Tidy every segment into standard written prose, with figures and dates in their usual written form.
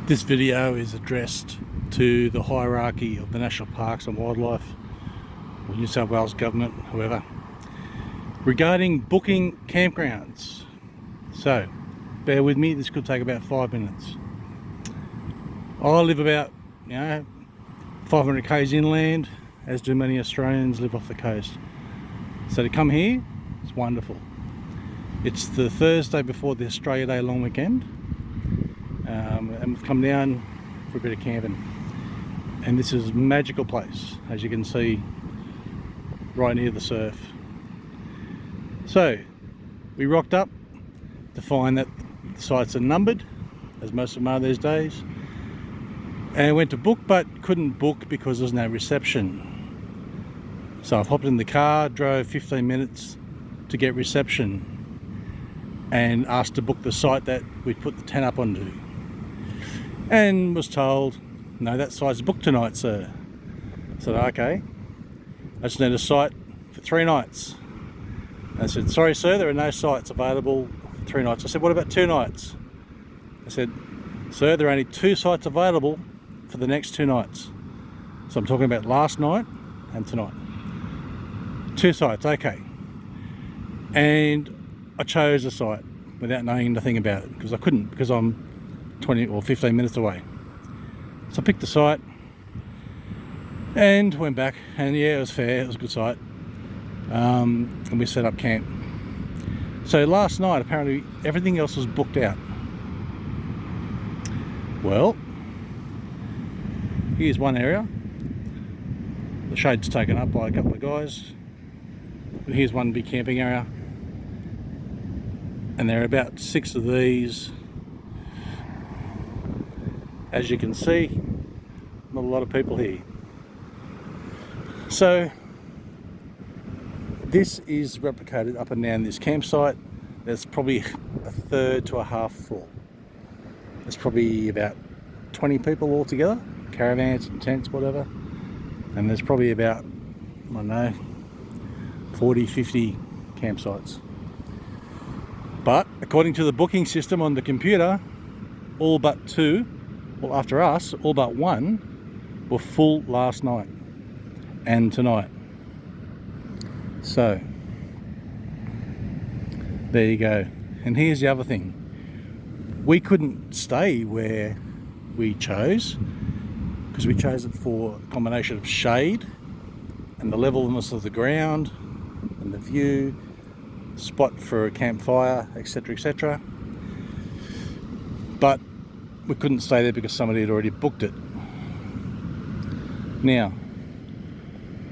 This video is addressed to the hierarchy of the National Parks and Wildlife, or New South Wales Government, whoever, regarding booking campgrounds. So, bear with me, this could take about 5 minutes. I live about, 500 k's inland, as do many Australians live off the coast. So to come here, it's wonderful. It's the Thursday before the Australia Day long weekend. And we've come down for a bit of camping, and this is a magical place, as you can see, right near the surf. So we rocked up to find that the sites are numbered, as most of them are these days, and went to book but couldn't book because there's no reception. So I've hopped in the car, drove 15 minutes to get reception, and asked to book the site that we put the tent up onto, and was told, no, that site's booked tonight, sir. I said, okay, I just need a site for 3 nights. I said, sorry sir, there are no sites available for 3 nights. I said, what about 2 nights? I said, sir, there are only 2 sites available for the next 2 nights. So I'm talking about last night and tonight. 2 sites, okay. And I chose a site without knowing nothing about it, because I couldn't, because I'm 20 or 15 minutes away. So I picked the site and went back, and yeah, it was fair, it was a good site. And we set up camp. So last night, apparently everything else was booked out. Well, here's one area. The shade's taken up by a couple of guys. And here's one big camping area. And there are about 6 of these. As you can see, not a lot of people here. So this is replicated up and down this campsite. There's probably a third to a half full. There's probably about 20 people all together, caravans and tents, whatever. And there's probably about, I don't know, 40, 50 campsites. But according to the booking system on the computer, all but 2, well, after us, all but 1 were full last night and tonight. So there you go. And here's the other thing. We couldn't stay where we chose, because we chose it for a combination of shade and the levelness of the ground and the view, spot for a campfire, etc., etc. But we couldn't stay there because somebody had already booked it. Now,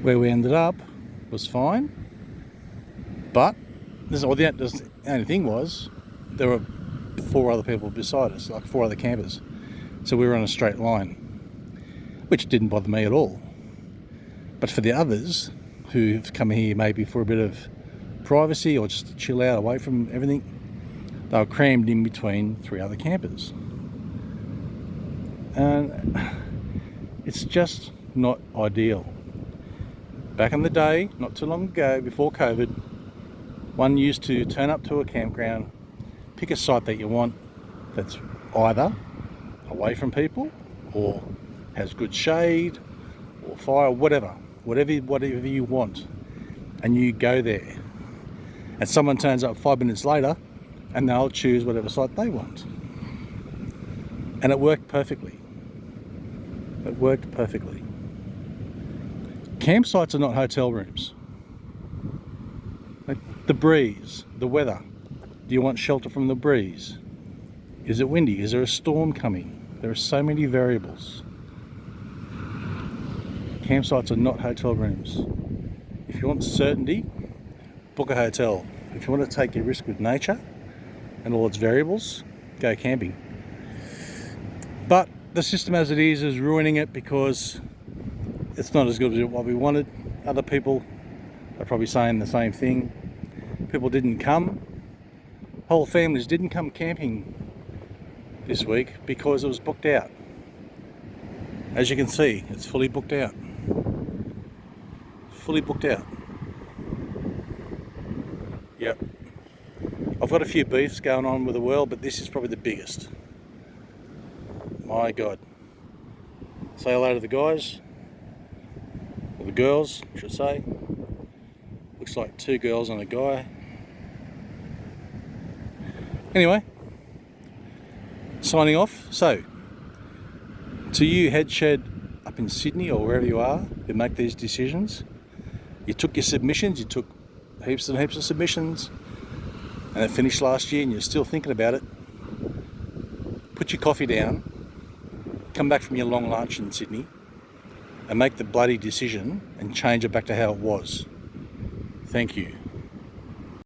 where we ended up was fine, but the only thing was, there were 4 other people beside us, like 4 other campers. So we were on a straight line, which didn't bother me at all. But for the others who've come here maybe for a bit of privacy or just to chill out away from everything, they were crammed in between 3 other campers. And it's just not ideal. Back in the day, not too long ago, before COVID, one used to turn up to a campground, pick a site that you want that's either away from people or has good shade or fire, whatever you want, and you go there. And someone turns up 5 minutes later and they'll choose whatever site they want. And it worked perfectly. It worked perfectly. Campsites are not hotel rooms. Like the breeze, the weather. Do you want shelter from the breeze? Is it windy? Is there a storm coming? There are so many variables. Campsites are not hotel rooms. If you want certainty, book a hotel. If you want to take a risk with nature and all its variables, go camping. But the system as it is ruining it, because it's not as good as what we wanted. Other people are probably saying the same thing. People didn't come. Whole families didn't come camping this week because it was booked out. As you can see, it's fully booked out. Fully booked out. Yep. I've got a few beefs going on with the world, but this is probably the biggest. My God. Say hello to the guys, or the girls, I should say. Looks like 2 girls and a guy. Anyway, signing off. So, to you head shed up in Sydney or wherever you are who make these decisions, you took your submissions, you took heaps and heaps of submissions, and it finished last year and you're still thinking about it. Put your coffee down, come back from your long lunch in Sydney, and make the bloody decision and change it back to how it was. Thank you.